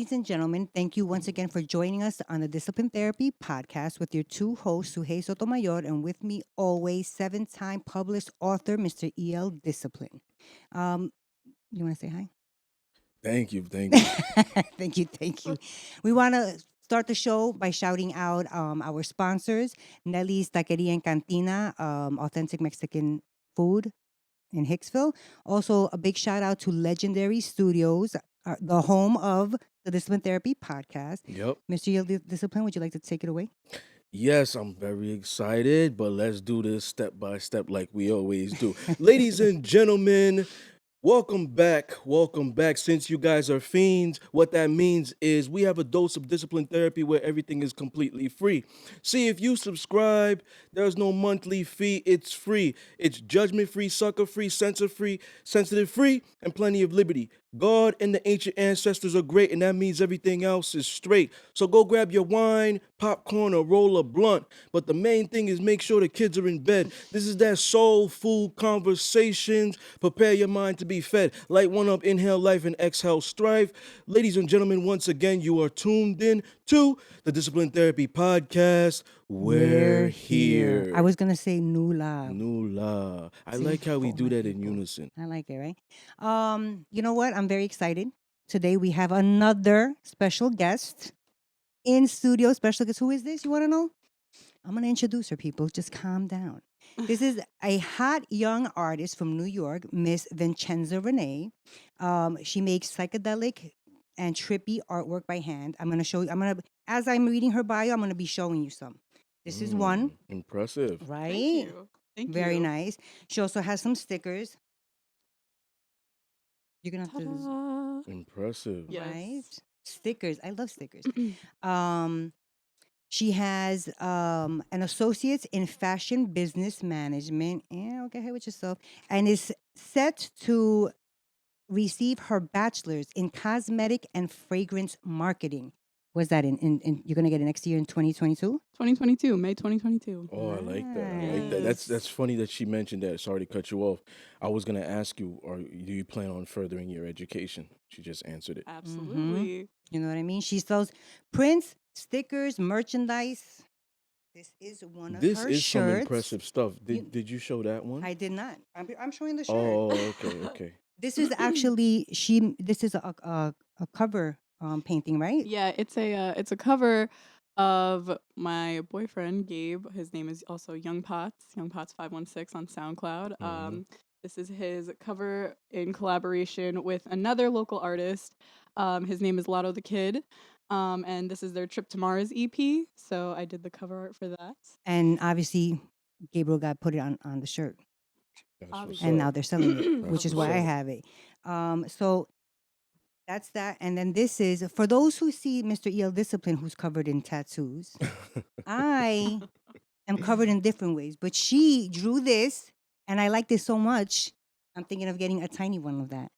Ladies and gentlemen, thank you once again for joining us on the Discipline Therapy podcast with your two hosts, Suhey Sotomayor, and with me always, 7-time published author, Mr. E.L. Discipline. You want to say hi? Thank you. Thank you. We want to start the show by shouting out our sponsors, Nelly's Taqueria and Cantina, authentic Mexican food in Hicksville. Also, a big shout out to Legendary Studios, the home of the Discipline Therapy podcast. Yep. Mr. Yield Discipline, would you like to take it away? Yes, I'm very excited, but let's do this step by step like we always do. Ladies and gentlemen, welcome back. Welcome back. Since you guys are fiends, what that means is we have a dose of discipline therapy where everything is completely free. See, if you subscribe, there's no monthly fee. It's free. It's judgment free, sucker free, censor free, sensitive free, and plenty of liberty. God and the ancient ancestors are great, and that means everything else is straight. So go grab your wine, popcorn, or roll a blunt. But the main thing is make sure the kids are in bed. This is that soul food conversations. Prepare your mind to be fed. Light one up, inhale life, and exhale strife. Ladies and gentlemen, once again, you are tuned in to the Discipline Therapy Podcast. We're here. I was going to say Nula. Nula. I like how we do that in unison. I like it, right? You know what? I'm very excited. Today we have another special guest in studio. Special guest. Who is this? You want to know? I'm going to introduce her, people. Just calm down. This is a hot young artist from New York, Miss Vincenza Renée. She makes psychedelic and trippy artwork by hand. I'm going to show you. As I'm reading her bio, I'm going to be showing you some. This is one. Impressive. Right? Thank you. Thank Very you. nice. She also has some stickers. You're going to have to... Ta-da. Impressive. Yes. Right? Stickers. I love stickers. She has an associate's in fashion business management. Yeah, okay, with yourself. And is set to receive her bachelor's in cosmetic and fragrance marketing. Was that in you're going to get it next year in 2022? 2022, May 2022. Oh, I like that. I like that. Nice. That's funny that she mentioned that. Sorry to cut you off. I was gonna ask you, or do you plan on furthering your education? She just answered it. Absolutely. You know what I mean? She sells prints, stickers, merchandise. This is one of This her is shirts. some impressive stuff. Did you show that one? I did not. I'm showing the shirt. Oh, okay. This is actually This is a cover painting, right? Yeah, it's a cover of my boyfriend Gabe. His name is also Young Pots 516 on SoundCloud. Mhm. This is his cover in collaboration with another local artist. His name is Lotto the Kid. And this is their Trip to Mars EP. So I did the cover art for that. And obviously, Gabriel got put it on the shirt, That's what's Obviously. and up. now they're selling it, which is why I Awesome. have it. So that's that. And then this is for those who see Mr. E.L. Discipline, who's covered in tattoos. I am covered in different ways, but she drew this, and I like this so much. I'm thinking of getting a tiny one of that.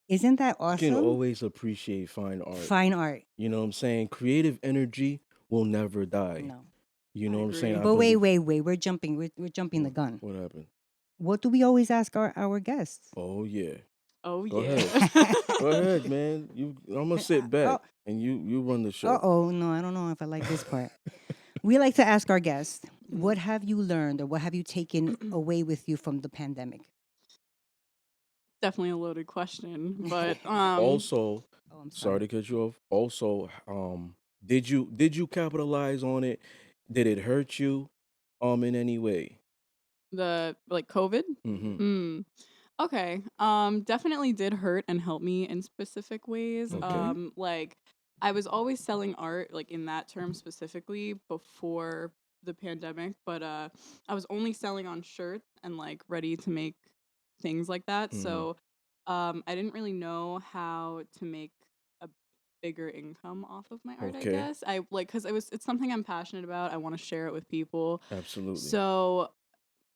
Isn't that You can awesome? always appreciate fine art. Fine art. You know what I'm saying? Creative energy will never die. No. You know I what I'm saying? agree. I But wait. believe- We're jumping the gun. What happened? What do we always ask our guests? Oh yeah. Oh, Go yeah. Go ahead, man. I'm gonna sit back and you run the show. Oh no, I don't know if I like this part. We like to ask our guests, what have you learned or what have you taken away with you from the pandemic? Definitely a loaded question. But Also, Oh, I'm sorry to cut you off. Also, did you capitalize on it? Did it hurt you in any way? the COVID. Mm-hmm. Okay. Definitely did hurt and help me in specific ways. Okay. Like I was always selling art, like in that term specifically before the pandemic, but I was only selling on shirts and like ready to make things like that. Mhm. So I didn't really know how to make a bigger income off of my art, Okay. I guess. I like because it's something I'm passionate about. I want to share it with people. Absolutely. So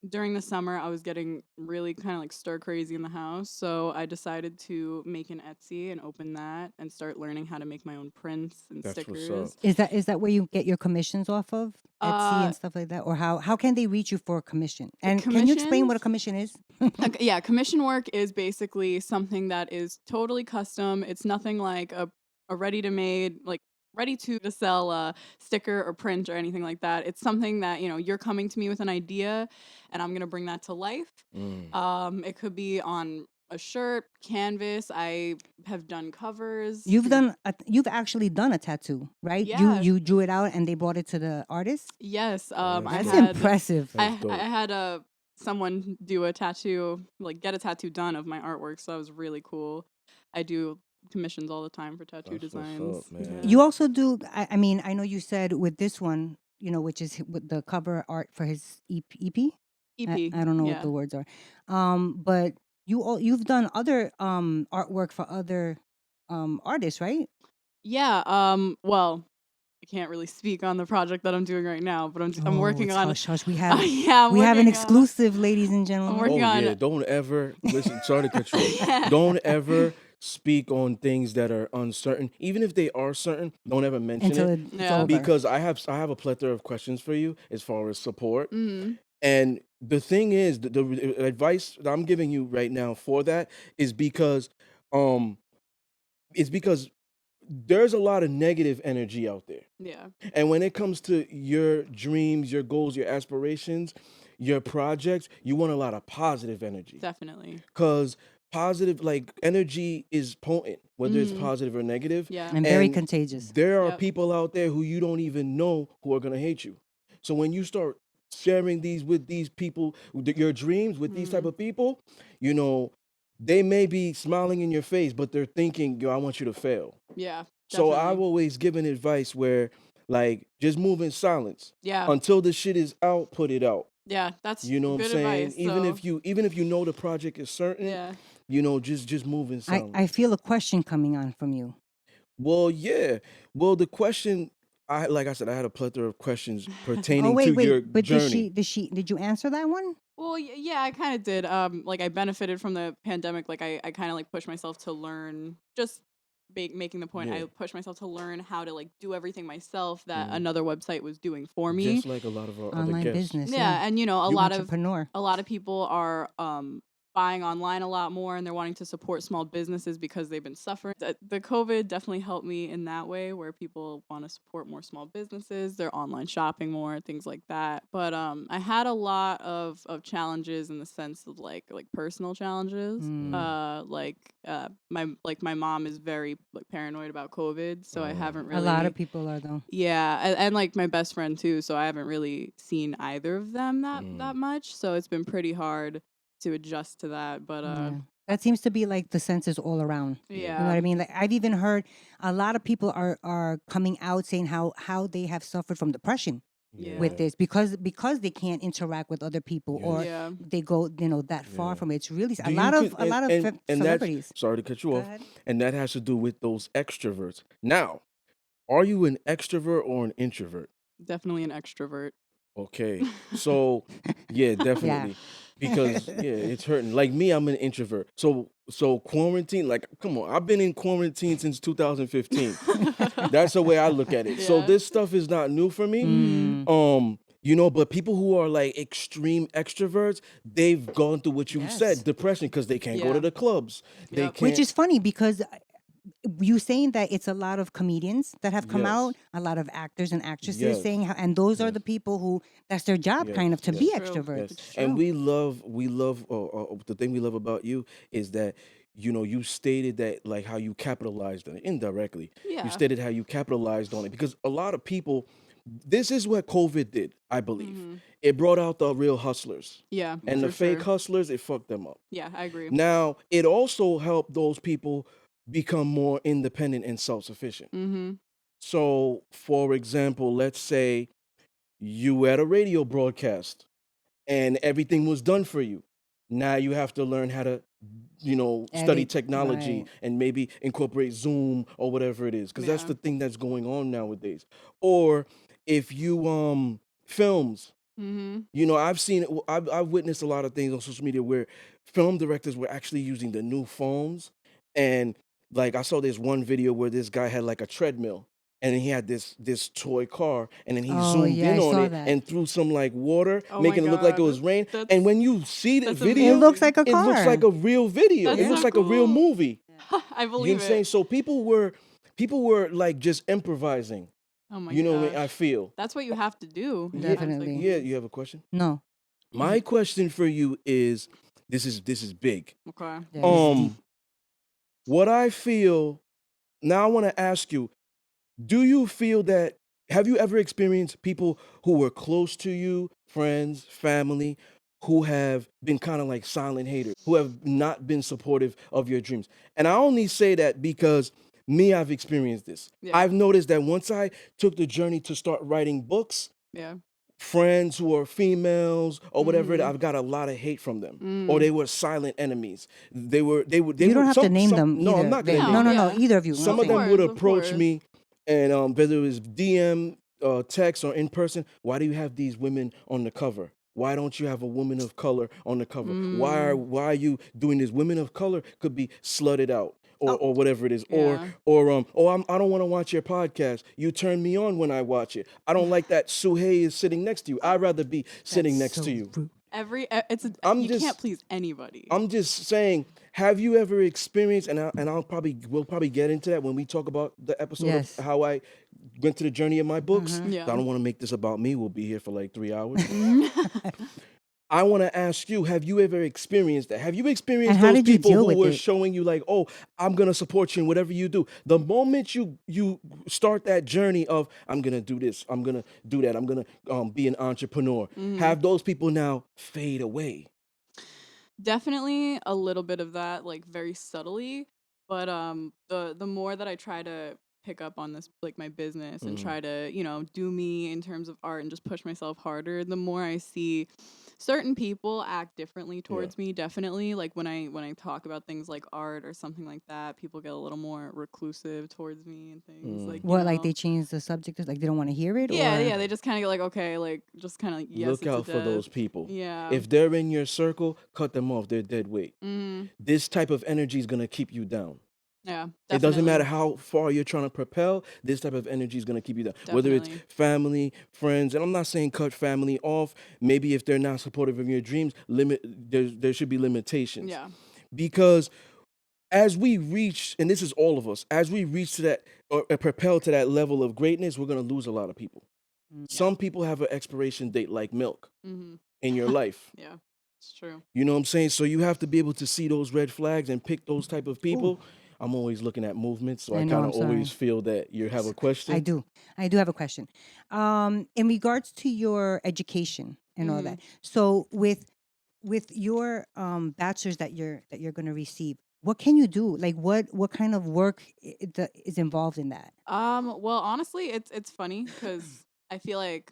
during the summer, I was getting really kind of like stir crazy in the house. So I decided to make an Etsy and open that and start learning how to make my own prints and That's what's stickers. up. Is that where you get your commissions off of? Etsy and stuff like that? Or how can they reach you for a commission? And can you explain what a commission is? Yeah, commission work is basically something that is totally custom. It's nothing like a a ready-to-made, like ready to sell sticker or print or anything like that. It's something that, you're coming to me with an idea and I'm going to bring that to life. It could be on a shirt, canvas. I have done covers. You've actually done a tattoo, right? Yeah. You drew it out and they brought it to the artist. Yes. That's impressive. I That's dope. had someone do a tattoo, like get a tattoo done of my artwork, so that was really cool. I do commissions all the time for tattoo That's what's designs. up, man. You also do. I mean, I know you said with this one, which is with the cover art for his EP. EP. I don't know what the words are. But you've done other artwork for other artists, right? Yeah. Well, I can't really speak on the project that I'm doing right now, but I'm working on. Hush, hush. We have yeah, we have an working on- exclusive, ladies and gentlemen. working on- yeah, don't ever listen. Sorry to cut you off. Don't ever speak on things that are uncertain, even if they are certain. Don't ever mention Until it, it's Yeah. over. because I have a plethora of questions for you as far as support. Mhm. And the thing is, the advice that I'm giving you right now for that is because there's a lot of negative energy out there. Yeah. And when it comes to your dreams, your goals, your aspirations, your projects, you want a lot of positive energy. Definitely. Because positive, like, energy is potent, whether it's Mhm. positive or negative. Yeah. and very and contagious. There are Yep. people out there who you don't even know who are going to hate you. So when you start sharing these with these people, your dreams with these type of people, they may be smiling in your face, but they're thinking, I want you to fail. Yeah. So Definitely. I've always given advice where, like, just move in silence Yeah. until the shit is out. Put it out. Yeah. That's You know what good I'm saying? advice. Even so, if you know the project is certain, yeah. just move in silence. I feel a question coming on from you. Well, yeah. Well, the question, like I said, I had a plethora of questions pertaining Oh wait, to your but journey. did you answer that one? Well, yeah, I kind of did. Like I benefited from the pandemic. Like I kind of like pushed myself to learn. Just making the point, Yeah. I pushed myself to learn how to like do everything myself that Mhm. another website was doing for me. Just like a lot of our other Online guests. business. Yeah, and a You lot of entrepreneur. people are buying online a lot more, and they're wanting to support small businesses because they've been suffering. The COVID definitely helped me in that way, where people want to support more small businesses, they're online shopping more, things like that. But I had a lot of challenges in the sense of like personal challenges. My mom is very like paranoid about COVID, so I haven't really. A lot of people are though. Yeah, and like my best friend too, so I haven't really seen either of them that much. So it's been pretty hard to adjust to that. But Yeah. That seems to be like the census all around. yeah. You know what I mean? Like I've even heard a lot of people are coming out saying how they have suffered from depression Yeah. with this because they can't interact with other people Yeah. or Yeah. they go that far Yeah. from it. It's really Do a you lot of con- and celebrities. Sorry to cut you Go off. ahead. And that has to do with those extroverts. Now, are you an extrovert or an introvert? Definitely an extrovert. Okay. So, yeah, definitely. Because it's hurting. Like me, I'm an introvert. So quarantine, like, come on, I've been in quarantine since 2015. That's the way I look at it. So Yeah. this stuff is not new for me. But people who are like extreme extroverts, they've gone through what you Yes. said, depression, because they can't go Yeah. to the clubs. They Yep. can't. Which is funny because you saying that it's a lot of comedians that have come Yes. out, a lot of actors and actresses Yes. saying how, and those are Yes. the people who that's their job Yes. kind of to Yes. be True. extroverts. Yes. It's And true. we love the thing we love about you is that you stated that, like, how you capitalized on it indirectly. Yeah. You stated how you capitalized on it because a lot of people, this is what COVID did, I believe. Mhm. It brought out the real hustlers, Yeah. and the for fake sure. hustlers, it fucked them up. Yeah, I agree. Now, it also helped those people become more independent and self-sufficient. Mm-hmm. So, for example, let's say you had a radio broadcast and everything was done for you. Now you have to learn how to, study Edit, technology right. and maybe incorporate Zoom or whatever it is, because that's Yeah. the thing that's going on nowadays. Or if you films, Mm-hmm. I've witnessed a lot of things on social media where film directors were actually using the new phones, and like I saw this one video where this guy had like a treadmill and he had this toy car, and then he Oh, zoomed yeah, in I on saw it that. and threw some like water, Oh making my it look like it God, was rain. that's- And when you see the that's video, It looks like a it car. looks like a real video. That's It looks so like a real cool. movie. I You know believe what I'm saying? it. So people were like just improvising. Oh my You know what I mean? gosh. I feel. That's what you have to do. in times like Definitely. Yeah, these. you have a question? No. My question for you is this is big. Okay. Yeah, this is deep. What I feel now, I want to ask you, do you feel that have you ever experienced people who were close to you, friends, family, who have been kind of like silent haters, who have not been supportive of your dreams? And I only say that because me, I've experienced this. Yeah. I've noticed that once I took the journey to start writing books, Yeah. friends who are females or whatever, Mhm. I've got a lot of hate from them. Or Mm. they were silent enemies. They were You don't have to name them No, either. I'm not gonna Babe. name No, them. no, no. Yeah. Either of you. Some I'm of them saying. would course, of approach course. me, and whether it was DM, text, or in person, why do you have these women on the cover? Why don't you have a woman of color on the cover? Why are you doing this? Women of color could be slutted out. Oh. Or whatever it is, Yeah. I don't want to watch your podcast. You turn me on when I watch it. I don't like that Suhei is sitting next to you. I'd rather be sitting That's next so you. rude. I'm You just- can't please anybody. I'm just saying, have you ever experienced, and we'll probably get into that when we talk about the episode Yes. of how I went to the journey of my books. Yeah. I don't want to make this about me. We'll be here for like 3 hours. I want to ask you, have you ever experienced that? Have you experienced And how those did you people deal who with were it? showing you like, oh, I'm going to support you in whatever you do? The moment you start that journey of, I'm going to do this, I'm going to do that, I'm going to be an entrepreneur, have those people now fade away? Definitely a little bit of that, like very subtly. But the more that I try to pick up on this, like my business, and try to, do me in terms of art and just push myself harder, the more I see certain people act differently towards me. Definitely, like when I talk about things like art or something like that, people get a little more reclusive towards me and things like What, like know. they changed the subject? Like they don't want to hear it? Yeah, or? yeah, they just kind of get like, okay, like just kind of yes, Look it's out a for those death. people. Yeah. If they're in your circle, cut them off. They're dead weight. This type of energy is going to keep you down. Yeah, It doesn't matter definitely. how far you're trying to propel, this type of energy is going to keep you down. Whether it's Definitely. family, friends, and I'm not saying cut family off. Maybe if they're not supportive of your dreams, there should be limitations. Yeah. Because as we reach, and this is all of us, as we reach to that or propel to that level of greatness, we're going to lose a lot of people. Some people have an expiration date like milk Mm-hmm. in your life. Yeah, it's true. You know what I'm saying? So you have to be able to see those red flags and pick those type of people. I'm always looking at movements, so I know, kind I'm of always sorry. feel that you have a question. I do have a question. In regards to your education and all that. So with your bachelor's that you're going to receive, what can you do? Like what kind of work is involved in that? Well, honestly, it's funny because I feel like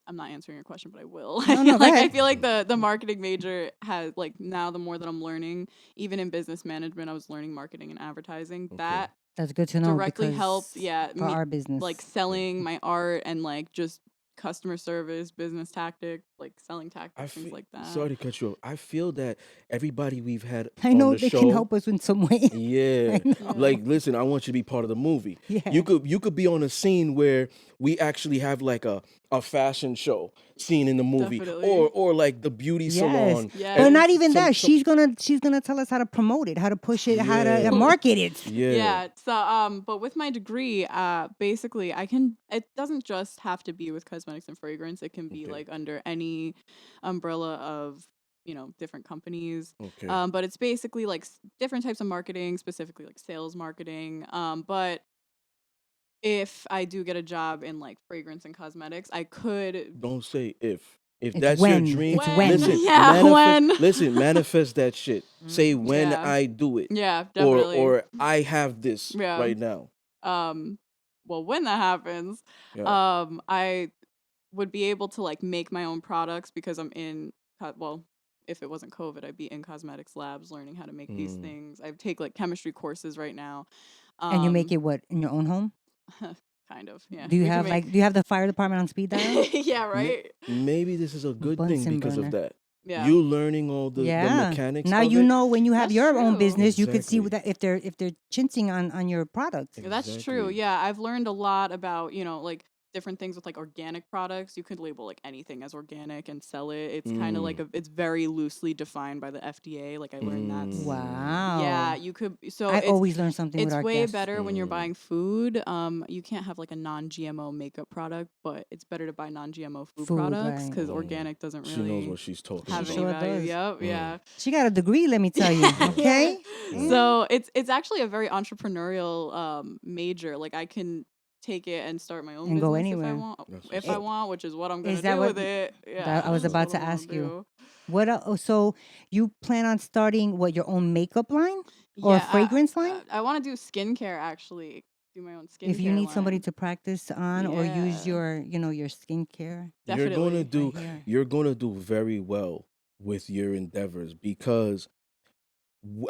I'm not answering your question, but I will. No, no, go I ahead. feel like the marketing major has, like, now the more that I'm learning, even in business management, I was learning marketing and advertising. That That's good to know directly because helped, for our business. like selling my art and like just customer service, business tactic, like selling tactics, things like that. Sorry to cut you off. I feel that everybody we've had I on know the they show, can help us in some way. yeah, I know. like listen, I want you to be part of the movie. Yeah. You could be on a scene where we actually have like a fashion show scene in the movie, Definitely. or like the beauty salon. Yes. But not even Some- that. some- she's gonna tell us how to promote it, how to push it, how to Yeah. market it. Yeah. So but with my degree, basically it doesn't just have to be with cosmetics and fragrance. It can be Okay. like under any umbrella of, different companies. Okay. But it's basically like different types of marketing, specifically like sales marketing. But if I do get a job in like fragrance and cosmetics, I could. Don't say if. If It's that's when. your dream, It's when. listen, Yeah, manifest, when. listen, manifest that shit. Say when Yeah. I do it. Yeah, definitely. Or I have this Yeah. right now. Well, when that happens, Yeah. I would be able to like make my own products because I'm in. Well, if it wasn't COVID, I'd be in cosmetics labs learning how to make these things. I take like chemistry courses right now. And you make it what, in your own home? Kind of, yeah. Do you We can have make- do you have the fire department on speed dial? Yeah, right. Maybe this is a good thing Bunsen because of burner. that. Yeah. You learning all the mechanics. Now of you it. know when you have That's your own true. business, you could see Exactly. that if they're chintzing on your product. That's true. Exactly. Yeah, I've learned a lot about, like different things with like organic products. You could label like anything as organic and sell it. It's kind of like it's very loosely defined by the FDA. Like I learned that's Wow. yeah, you could. So I always learn something with it's our way guests. better when you're buying food. You can't have like a non-GMO makeup product, but it's better to buy non-GMO food products right. because organic doesn't She knows really what she's talking have She any sure about. value. does. Yep, yeah. She got a degree, let me tell you. Okay. Yeah. So it's actually a very entrepreneurial major. Like I can take it and start my own And go business if I anywhere. want. That's If what's I up. want, which is what I'm gonna Is that do what with it. Yeah, that I was that's about what to I'm gonna ask you? do. What so you plan on starting your own makeup line or Yeah, fragrance line? I want to do skincare actually. Do my own skincare If you need somebody line. to practice on or use Yeah. your skincare You're gonna Definitely. do right here. you're gonna do very well with your endeavors because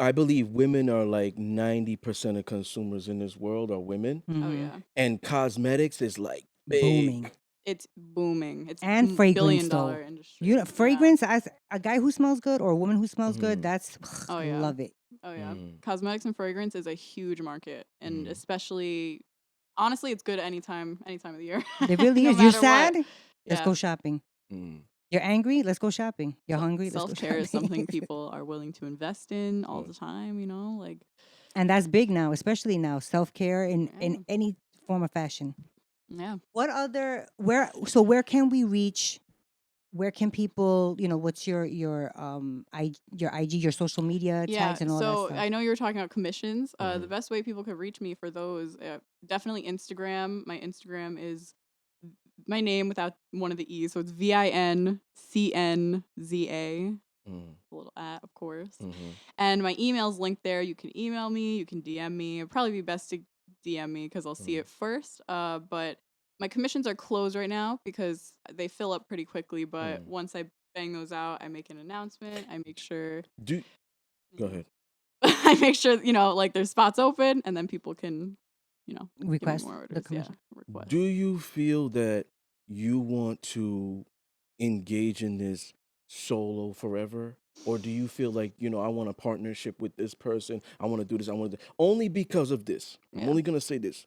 I believe women are like 90% of consumers in this world are women, Oh Mhm. yeah. and cosmetics is like big. Booming. It's booming. It's And fragrance billion-dollar though. industry. You know, Yeah. fragrance as a guy who smells good or a woman who smells good, Mhm. that's Oh I yeah. love it. Oh yeah. Mm. Cosmetics and fragrance is a huge market, and Mm. especially, honestly, it's good any time of the year. It really No is. You're matter what. sad? Let's Yeah. go shopping. Mm. You're angry? Let's go shopping. You're hungry? Let's go Self-care is shopping. something people are willing to invest in all Yeah. the time, you know, like And that's big now, especially now. Self-care in yeah. any form of fashion. Yeah. What other where can we reach? Where can people, what's your your IG, your social media Yeah, tags and all that so stuff? I know you were talking about commissions. The Mhm. best way people could reach me for those, definitely Instagram. My Instagram is my name without one of the E's. So it's VINCNZA, Mm. a little at, of course. Mhm. And my email's linked there. You can email me, you can DM me. It'd probably be best to DM me because I'll see it first. But my commissions are closed right now because they fill up pretty quickly. But once I bang those out, I make an announcement. I make sure. Do Go ahead. I make sure, like there's spots open and then people can, give me Request more the orders. Yeah, commission. request. Do you feel that you want to engage in this solo forever? Or do you feel like, I want a partnership with this person. I want to do this. I want to only because of this. I'm Yeah. only going to say this.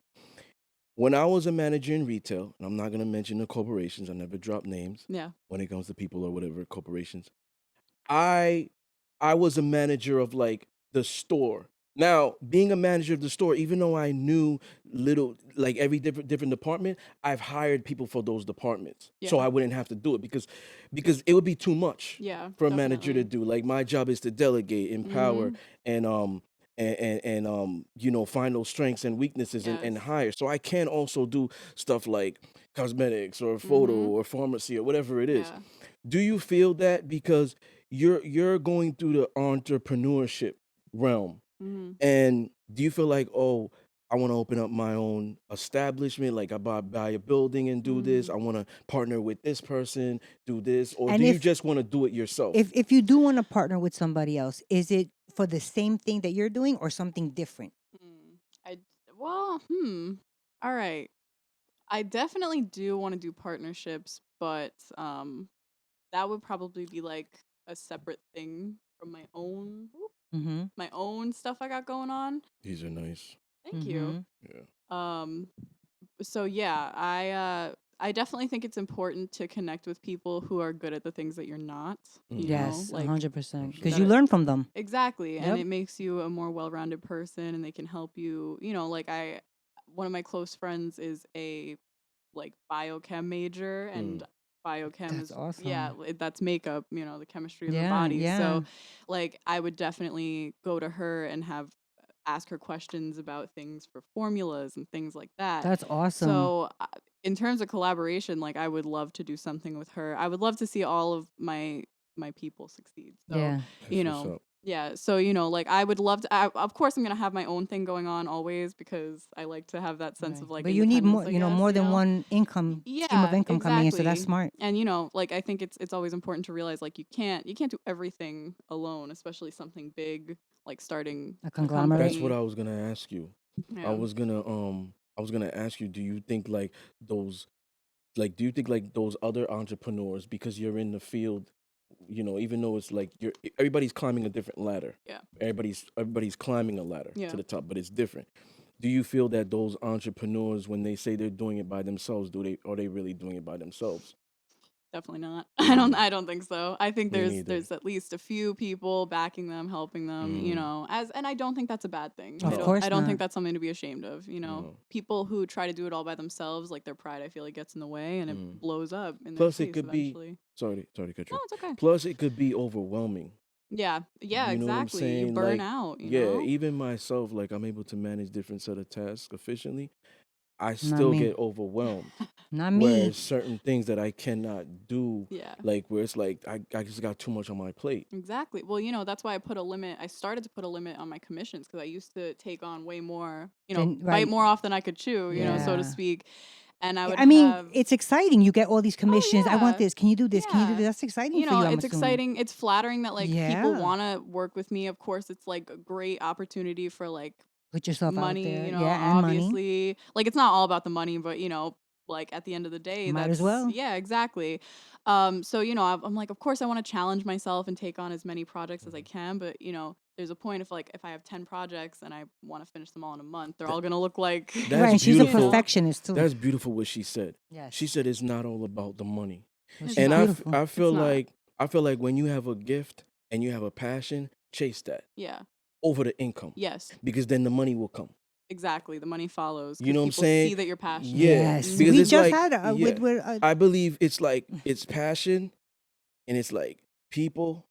When I was a manager in retail, and I'm not going to mention the corporations, I never drop names Yeah. when it comes to people or whatever corporations. I was a manager of like the store. Now, being a manager of the store, even though I knew little like every different department, I've hired people for those departments. So Yeah. I wouldn't have to do it because it would be too much Yeah. for a manager to Definitely. do. Like my job is to delegate, empower, Mhm. and find those strengths and weaknesses and Yes. hire. So I can also do stuff like cosmetics or photo Mhm. or pharmacy or whatever it is. Yeah. Do you feel that because you're going through the entrepreneurship realm, Mhm. and do you feel like, oh, I want to open up my own establishment, like I buy a building and do this, Mhm. I want to partner with this person, do this, or do And you just want to do it yourself? if you do want to partner with somebody else, is it for the same thing that you're doing or something different? I well, All right. I definitely do want to do partnerships, but that would probably be like a separate thing from Mm-hmm. my own stuff I got going on. These are nice. Thank you. Mm-hmm. Yeah. Um so yeah, I definitely think it's important to connect with people who are good at the things that you're not, Yes, like 100%. Because that you it, learn from them. exactly, and Yep. it makes you a more well-rounded person and they can help you, like one of my close friends is a like biochem major and biochem That's is yeah, awesome. that's makeup, the chemistry of the Yeah, body. yeah. So like I would definitely go to her and ask her questions about things for formulas and things like that. That's awesome. So in terms of collaboration, like I would love to do something with her. I would love to see all of my people succeed. So, Yeah. you That's what's know, up. yeah. So, like I would love to of course I'm going to have my own thing going on always because I like to have that sense Right. of like But you need independence, more, I guess, more than one stream of Yeah, income coming in, so that's exactly. smart. And like I think it's always important to realize like you can't do everything alone, especially something big like starting A a conglomerate. That's what company. I was gonna ask you. I Yeah. was gonna ask you, do you think like those other entrepreneurs, because you're in the field, even though it's like everybody's climbing a different ladder. Yeah. Everybody's climbing a ladder Yeah. to the top, but it's different. do you feel that those entrepreneurs, when they say they're doing it by themselves, are they really doing it by themselves? Definitely not. Mm, I don't think so. I think me neither. there's at least a few people backing them, helping them, Mm, and I don't think that's a bad thing. Of no, I course don't think not. that's something to be ashamed of. no. People who try to do it all by themselves, like their pride, I feel like gets in the way and it Mm. blows up in their Plus, it face could be eventually. sorry to cut No, you. it's okay. Plus, it could be overwhelming. Yeah. Yeah, You know what I'm exactly. You saying? burn Like, out, yeah, even myself, like I'm able to manage different set of tasks efficiently. I Not still me. get overwhelmed. Not me. Whereas certain things that I cannot do, Yeah. like where it's like I just got too much on my plate. Exactly. Well, that's why I put a limit. I started to put a limit on my commissions because I used to take on way more, Then bite right. more off than I could chew, so to Mm. Yeah. speak. And I Yeah, would I mean, have, it's exciting. You get all these commissions. I want oh, this. Can you do this? Can you do yeah. this? That's exciting for you, I'm It's assuming. exciting. It's flattering that like people Yeah. want to work with me. Of course, it's like a great opportunity for like Put yourself out money, there. Yeah, and money. obviously. Like it's not all about the money, but like at the end of the day, Might as that's well. yeah, exactly. So I'm like, of course I want to challenge myself and take on as many projects as I can, but there's a point if I have 10 projects and I want to finish them all in a month, they're all gonna look like Right. That's And she's a beautiful. perfectionist too. That's beautiful what she said. Yes. She said it's not all about the money. Well, It's she's And not. beautiful. I feel It's not. like when you have a gift and you have a passion, chase that Yeah. over the income Yes. because then the money will come. Exactly. The money follows You because know what I'm people see saying? that you're passionate. Yeah, Yes. because We it's just like had yeah, with I believe it's like it's passion and it's like people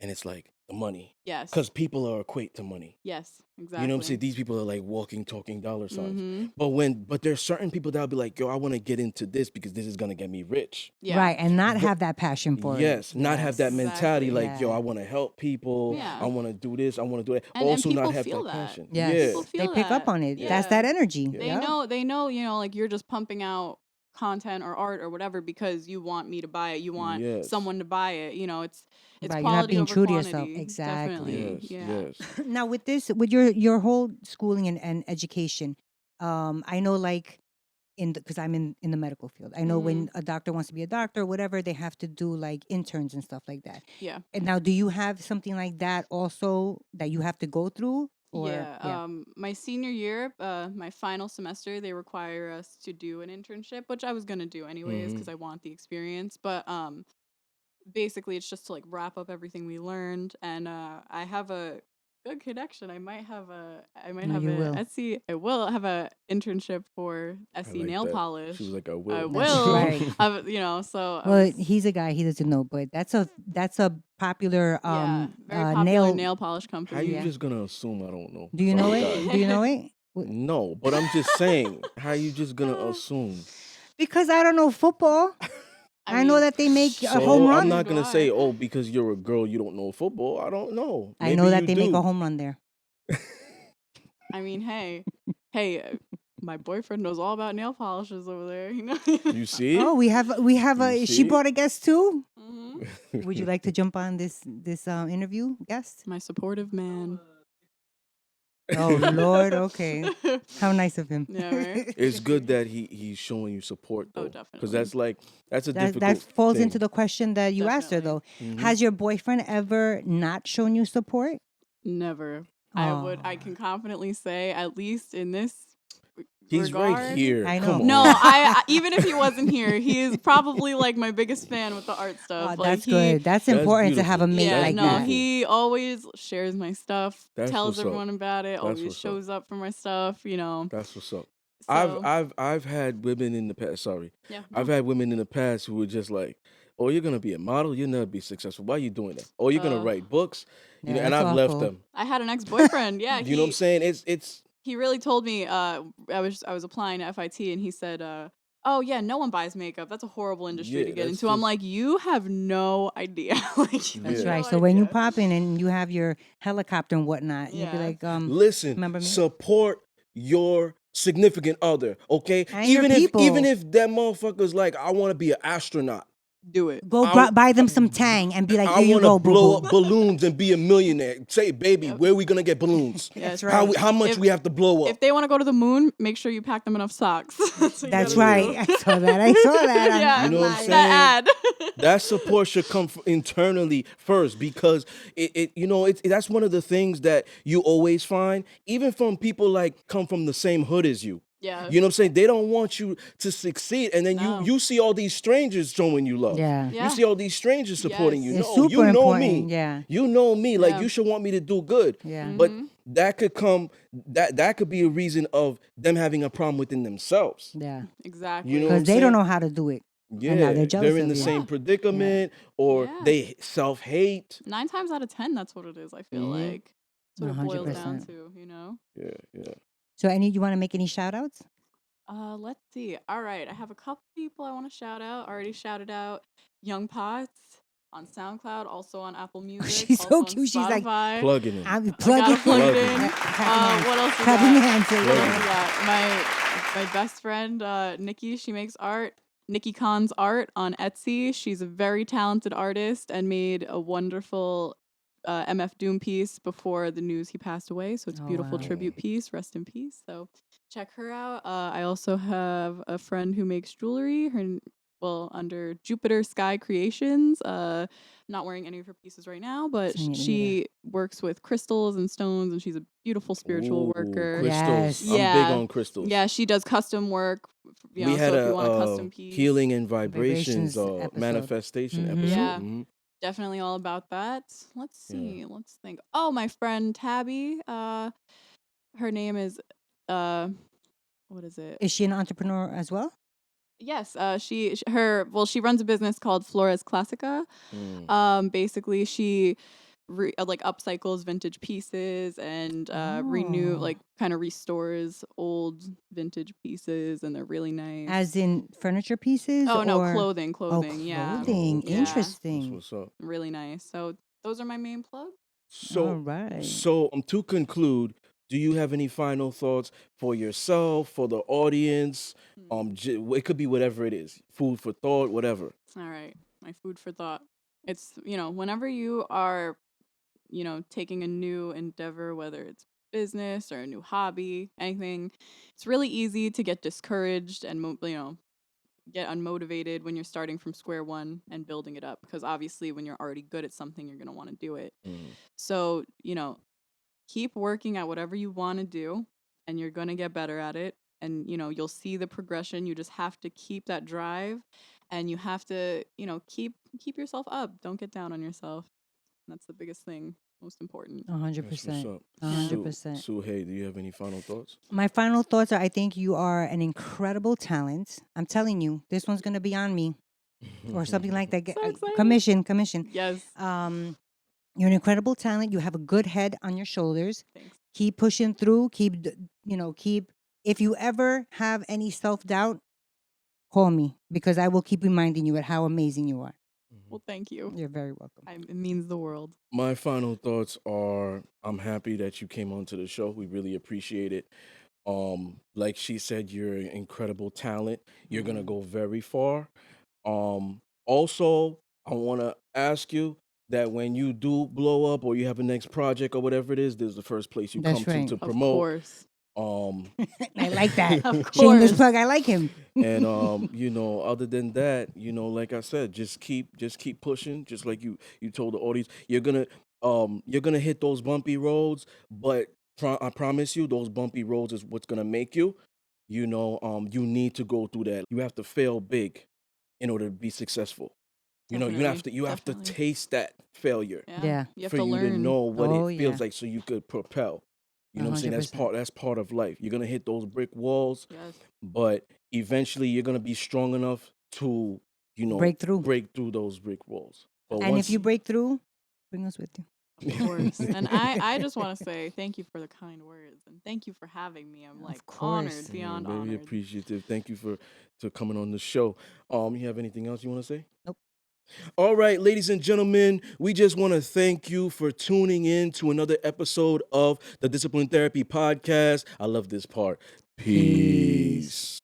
and it's like the money Yes. because people are equate to money. Yes. Exactly. You know what I'm saying? These people are like walking, talking dollar signs. Mm-hmm. But there's certain people that'll be like, yo, I want to get into this because this is gonna get me rich. Yeah. Right. And not Ver- have that passion for it. Yes, not have that Yes. mentality Exactly. like, yo, Yeah. I want to help people. Yeah. I want to do this. I want to do that. And Also, not people have feel that that. passion. Yes. People They feel pick up that. on it. Yeah. That's that energy. Yeah. They Yeah. know, like you're just pumping out content or art or whatever because you want me to buy it. You want Yes. someone to buy it. It's Right. You're not quality being over true to yourself. quantity. Exactly. Definitely. Yes. Yeah. Yes. Now with your whole schooling and education, I know like because I'm in the medical field. I know when a doctor wants to be a doctor or whatever, they have to do like interns and stuff like that. Yeah. And now, do you have something like that also that you have to go through? Or Yeah. My senior year, my final semester, they require us to do an internship, which I was gonna do anyways Mhm. because I want the experience. But basically, it's just to like wrap up everything we learned, and I have a good connection. I might have No, you will. Etsy. I will have a internship for I Etsy like nail that. polish. She was like, I I will. That's will. right. So I Well, was, he's a guy. He doesn't know, but that's a popular yeah, very popular nail. nail polish How company. you Yeah. just gonna assume I don't know? Do you know Sorry, it? guys. Do you know it? No, but I'm just saying. How you just gonna assume? Because I don't know football. I know mean, that they make a home So I'm run. not gonna do say, I. oh, because you're a girl, you don't know football. I don't know. I Maybe know that you they make a do. home run there. I mean, hey, my boyfriend knows all about nail polishes over there. You see? Oh, we have You a. She see? brought a guest too. Mhm. Would you like to jump on this interview, guest? My supportive man. Oh Lord, okay. How nice of him. Yeah, right? It's good that he's showing you support Oh, though, because definitely. that's a That difficult falls thing. into the question that you asked her though. Definitely. Mhm. Has your boyfriend ever not shown you support? Never. Oh, I can confidently say, at least in this He's regard. right here. I Come know. on. No, I even if he wasn't here, he is probably like my biggest fan with the art Oh, stuff. Like that's he, good. That's That's important to have a beautiful. mate yeah, That's like no, that. beautiful. he always shares my stuff, That's tells what's up. everyone about it, That's always what's up. shows up for my stuff. That's what's up. So I've had women in the past. Sorry, yeah, I've had women in the past who were just like, "Oh, you're gonna be a model. You'll never be successful. Why are you doing that? Oh, you're gonna write books. You know." Yeah, And that's I've left awful. them. I had an ex-boyfriend. Yeah, You know what I'm saying? It's he really told me. I was applying to FIT, and he said, "Oh yeah, no one buys makeup. That's a horrible industry to yeah. get That's into." I'm just like, you have no idea. Like, you have That's yeah. right. no So when you idea. pop in and you have your helicopter and whatnot, you'd be Yeah. like, Listen, remember me? support your significant other, okay? And your Even people. if that motherfucker's like, I want to be an astronaut. Do it. Go buy them some Tang and be like, I here you want to go, blow boo-boo. up balloons and be a millionaire. Say, baby, Yep. where are we gonna get balloons? That's Yes. right. How much If- we have to blow up? If they want to go to the moon, make sure you pack them enough socks. That's what you That's gotta right. do. I saw that. I saw that. I'm Yeah, not You know what I'm lying. saying? that ad. That support should come internally first, because that's one of the things that you always find, even from people like come from the same hood as you. Yeah. You know what I'm saying? They don't want you to succeed, and then No. you see all these strangers showing you love. Yeah. Yeah. You see all these strangers supporting Yes. you. It's No, super you know important. me. Yeah. You know me. Like, Yeah. you should want me to do good. Yeah. But Mhm. that could come. That could be a reason of them having a problem within themselves. Yeah. Exactly. You know what I'm Because they don't saying? know how to do it. Yeah, now they're jealous in of the you. same Yeah. predicament, or Yeah. they self-hate. 9 times out of 10, that's what it is. I feel Mhm. like that's what it boils down 100%. to. You know. Yeah. So, you want to make any shout outs? Let's see. All right, I have a couple people I want to shout out. Already shouted out Young Pots on SoundCloud, also on Apple Music. She's so also on cute. She's like, Spotify. Plugging in. I'm I gotta plugging plug it Plugging. in. What else we Clapping your got? hands. What Plugging. else we got? My best friend Nikki. She makes art. Nikki Khan's art on Etsy. She's a very talented artist and made a wonderful MF Doom piece before the news he passed away. So it's a Oh, beautiful wow. tribute piece. Rest in peace. So check her out. I also have a friend who makes jewelry. Under Jupiter Sky Creations. Not wearing any of her pieces right now, but Me she works with crystals and stones, and she's a beautiful spiritual Ooh, worker. crystals. Yes. I'm big Yeah. on crystals. Yeah, she does custom work. We So had if you want a custom a piece, healing and vibrations episode. manifestation Mhm. episode. Yeah. Mhm. definitely all about that. Let's Yeah. see. Let's think. Oh, my friend Tabby. Her name is what is it? Is she an entrepreneur as well? Yes, she runs a business called Flores Classica. Mm. Basically she upcycles vintage pieces and Oh. kind of restores old vintage pieces, and they're really nice. As in furniture pieces? Oh no, or? clothing, Oh, yeah. clothing. okay. Yeah. That's Interesting. what's up. Really nice. So those are my main plugs. So, All right. to conclude, do you have any final thoughts for yourself, for the audience? It could be whatever it is, food for thought, whatever. All right, my food for thought. It's, whenever you are, taking a new endeavor, whether it's business or a new hobby, anything, it's really easy to get discouraged and, get unmotivated when you're starting from square one and building it up. Because obviously, when you're already good at something, you're going to want to do it. Mm. So, keep working at whatever you want to do, and you're going to get better at it. And, you'll see the progression. You just have to keep that drive, and you have to, keep yourself up. Don't get down on yourself. That's the biggest thing, most important. 100%. up. 100%. Sue, hey, do you have any final thoughts? My final thoughts are I think you are an incredible talent. I'm telling you, this one's going to be on me or something like that. So excited. Commission. Yes. You're an incredible talent. You have a good head on your shoulders. Thanks. Keep pushing through. Keep. If you ever have any self-doubt, call me because I will keep reminding you at how amazing you are. Well, thank you. You're very welcome. It means the world. My final thoughts are I'm happy that you came onto the show. We really appreciate it. Like she said, you're an incredible talent. You're gonna go very far. Also, I wanna ask you that when you do blow up or you have a next project or whatever it is, this is the first place you That's come right. to Of promote. course. I like that. Of Shameless course. plug. I like him. And other than that, like I said, just keep pushing. Just like you told the audience, you're gonna hit those bumpy roads, but I promise you, those bumpy roads is what's gonna make you. You need to go through that. You have to fail big in order to be successful. You have to Definitely. taste that failure Yeah. You have for to you learn. to know what Oh, it feels yeah. like, so you could propel. You know what I'm saying? 100%. That's part of life. You're gonna hit those brick walls, Yes. but eventually you're gonna be strong enough to Break through. those brick walls. But And once if you break through, bring us with you. Of course. And I just want to say thank you for the kind words, and thank you for having me. I'm honored, course. beyond very honored. appreciative. Thank you for coming on the show. You have anything else you want to say? Nope. All right, ladies and gentlemen, we just want to thank you for tuning in to another episode of the Discipline Therapy Podcast. I love this part. Peace.